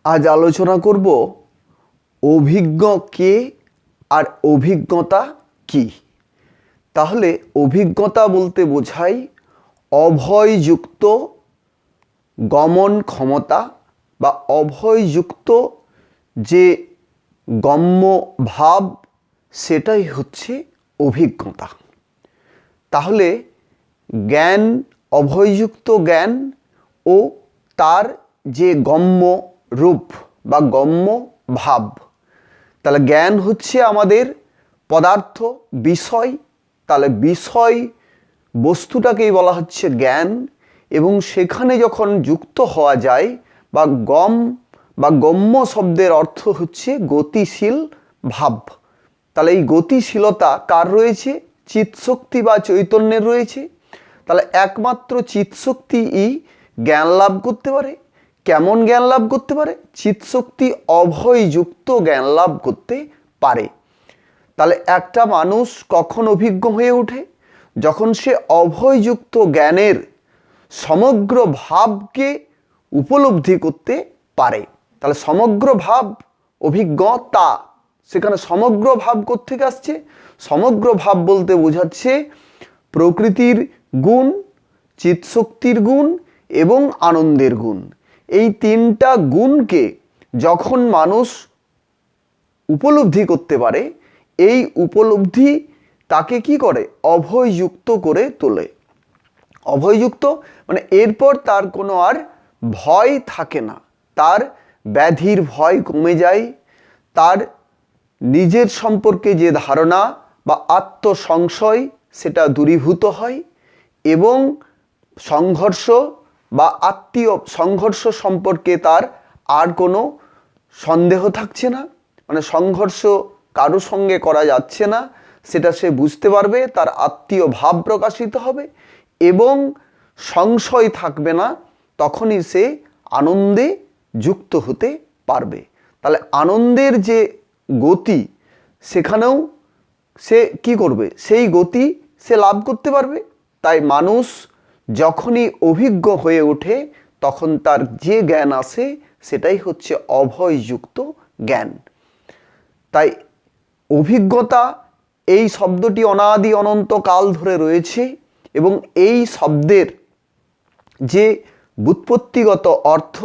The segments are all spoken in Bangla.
আজ আলোচনা করব অভিজ্ঞ কে আর অভিজ্ঞতা কি। তাহলে অভিজ্ঞতা বলতে বোঝায় অভয়যুক্ত গমন ক্ষমতা বা অভয়যুক্ত যে গম্য ভাব, সেটাই হচ্ছে অভিজ্ঞতা। তাহলে জ্ঞান, অভয়যুক্ত জ্ঞান ও তার যে গম্য রূপ বা গম্য ভাব। তাহলে জ্ঞান হচ্ছে আমাদের পদার্থ, বিষয়। তাহলে বিষয় বস্তুটাকেই বলা হচ্ছে জ্ঞান, এবং সেখানে যখন যুক্ত হওয়া যায় বা গম্য শব্দের অর্থ হচ্ছে গতিশীল ভাব। তাহলে এই গতিশীলতা কার রয়েছে? চিৎশক্তি বা চৈতন্যের রয়েছে। তাহলে একমাত্র চিৎশক্তিই জ্ঞান লাভ করতে পারে। কেমন জ্ঞান লাভ করতে পারে? চিৎশক্তি অভয়যুক্ত জ্ঞান লাভ করতে পারে। তাহলে একটা মানুষ কখন অভিজ্ঞ হয়ে ওঠে? যখন সে অভয়যুক্ত জ্ঞানের সমগ্র ভাবকে উপলব্ধি করতে পারে। তাহলে সমগ্র ভাব অভিজ্ঞতা। সেখানে সমগ্র ভাব কোত্থেকে আসছে? সমগ্র ভাব বলতে বোঝাচ্ছে প্রকৃতির গুণ, চিৎশক্তির গুণ এবং আনন্দের গুণ। এই তিনটা গুণকে যখন মানুষ উপলব্ধি করতে পারে, এই উপলব্ধি তাকে কি করে? অভয়যুক্ত করে তোলে। অভয়যুক্ত মানে এরপর তার কোনো আর ভয় থাকে না। তার ব্যাধির ভয় কমে যায়। তার নিজের সম্পর্কে যে ধারণা বা আত্মসংশয়, সেটা দূরীভূত হয় এবং সংঘর্ষ বা আত্মীয় সংঘর্ষ সম্পর্কে তার আর কোনো সন্দেহ থাকছে না। মানে সংঘর্ষ কারো সঙ্গে করা যাচ্ছে না, সেটা সে বুঝতে পারবে। তার আত্মীয় ভাব প্রকাশিত হবে এবং সংশয় থাকবে না। তখনই সে আনন্দে যুক্ত হতে পারবে। তাহলে আনন্দের যে গতি, সেখানেও সে কি করবে? সেই গতি সে লাভ করতে পারবে। তাই মানুষ যখনই অভিজ্ঞ হয়ে ওঠে, তখন তার যে জ্ঞান আসে সেটাই হচ্ছে অভয়যুক্ত জ্ঞান। তাই অভিজ্ঞতা এই শব্দটি অনাদি অনন্ত কাল ধরে রয়েছে এবং এই শব্দের যে ব্যুৎপত্তিগত অর্থ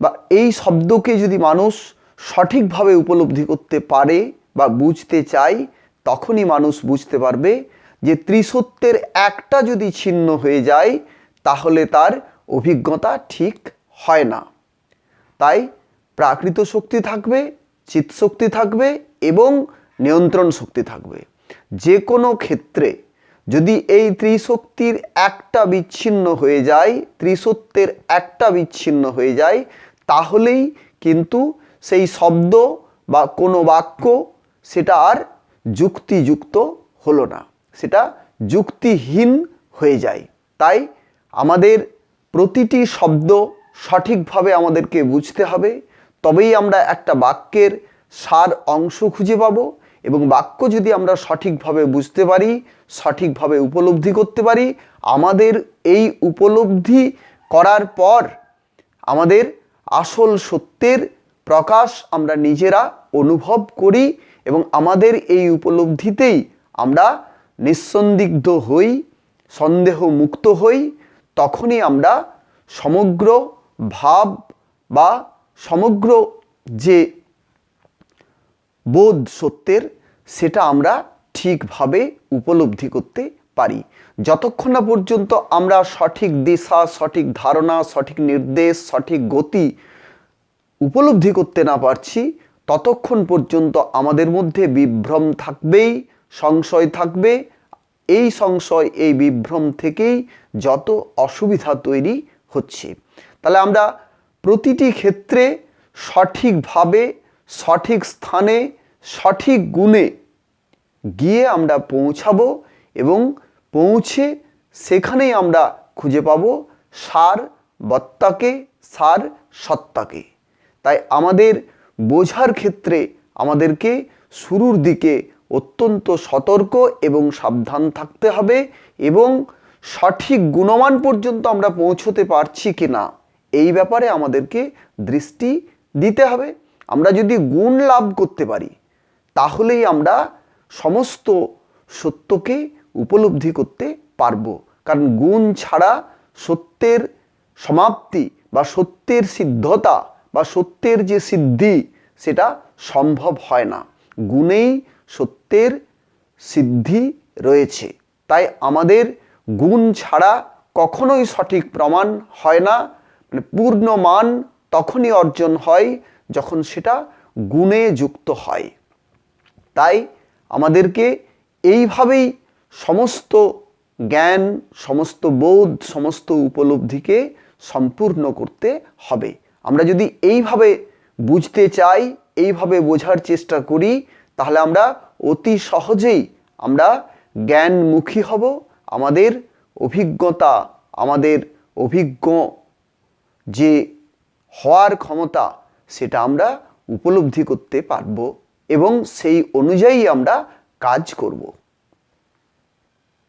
বা এই শব্দকে যদি মানুষ সঠিকভাবে উপলব্ধি করতে পারে বা বুঝতে চায়, তখনই মানুষ বুঝতে পারবে যে ত্রিসত্যের একটা যদি ছিন্ন হয়ে যায়, তাহলে তার অভিজ্ঞতা ঠিক হয় না। তাই প্রাকৃত শক্তি থাকবে, চিৎশক্তি থাকবে এবং নিয়ন্ত্রণ শক্তি থাকবে। যে কোনো ক্ষেত্রে যদি এই ত্রিশক্তির একটা বিচ্ছিন্ন হয়ে যায়, ত্রিসত্যের একটা বিচ্ছিন্ন হয়ে যায়, তাহলেই কিন্তু সেই শব্দ বা কোনো বাক্য সেটা আর যুক্তিযুক্ত হলো না, সেটা যুক্তিহীন হয়ে যায়। তাই আমাদের প্রতিটি শব্দ সঠিকভাবে আমাদেরকে বুঝতে হবে, তবেই আমরা একটা বাক্যের সার অংশ খুঁজে পাবো। এবং বাক্য যদি আমরা সঠিকভাবে বুঝতে পারি, সঠিকভাবে উপলব্ধি করতে পারি, আমাদের এই উপলব্ধি করার পর আমাদের আসল সত্যের প্রকাশ আমরা নিজেরা অনুভব করি এবং আমাদের এই উপলব্ধিতেই আমরা নিঃসন্দিগ্ধ হই, সন্দেহ মুক্ত হই। তখনই আমরা সমগ্র ভাব বা সমগ্র যে বোধ সত্যের, সেটা আমরা ঠিকভাবে উপলব্ধি করতে পারি। যতক্ষণ না পর্যন্ত আমরা সঠিক দিশা, সঠিক ধারণা, সঠিক নির্দেশ, সঠিক গতি উপলব্ধি করতে না পারছি, ততক্ষণ পর্যন্ত আমাদের মধ্যে বিভ্রম থাকবেই, সংশয় থাকবে। এই সংশয়, এই বিভ্রম থেকেই যত অসুবিধা তৈরি হচ্ছে। তাহলে আমরা প্রতিটি ক্ষেত্রে সঠিকভাবে, সঠিক স্থানে, সঠিক গুণে গিয়ে আমরা পৌঁছাবো এবং পৌঁছে সেখানেই আমরা খুঁজে পাবো সার বত্তাকে, সার সত্তাকে। তাই আমাদের বোঝার ক্ষেত্রে আমাদেরকে শুরুর দিকে অত্যন্ত সতর্ক এবং সাবধান থাকতে হবে এবং সঠিক গুণমান পর্যন্ত আমরা পৌঁছতে পারছি কি না, এই ব্যাপারে আমাদেরকে দৃষ্টি দিতে হবে। আমরা যদি গুণ লাভ করতে পারি তাহলেই আমরা সমস্ত সত্যকে উপলব্ধি করতে পারবো। কারণ গুণ ছাড়া সত্যের সমাপ্তি বা সত্যের সিদ্ধতা বা সত্যের যে সিদ্ধি সেটা সম্ভব হয় না। গুণেই সত্যের সিদ্ধি রয়েছে। তাই আমাদের গুণ ছাড়া কখনোই সঠিক প্রমাণ হয় না। মানে পূর্ণ মান তখনই অর্জন হয় যখন সেটা গুণে যুক্ত হয়। তাই আমাদেরকে এইভাবেই সমস্ত জ্ঞান, সমস্ত বোধ, সমস্ত উপলব্ধিকে সম্পূর্ণ করতে হবে। আমরা যদি এইভাবে বুঝতে চাই, এইভাবে বোঝার চেষ্টা করি, তাহলে আমরা অতি সহজেই আমরা জ্ঞানমুখী হব। আমাদের অভিজ্ঞতা, আমাদের অভিজ্ঞ যে হওয়ার ক্ষমতা সেটা আমরা উপলব্ধি করতে পারবো এবং সেই অনুযায়ী আমরা কাজ করব।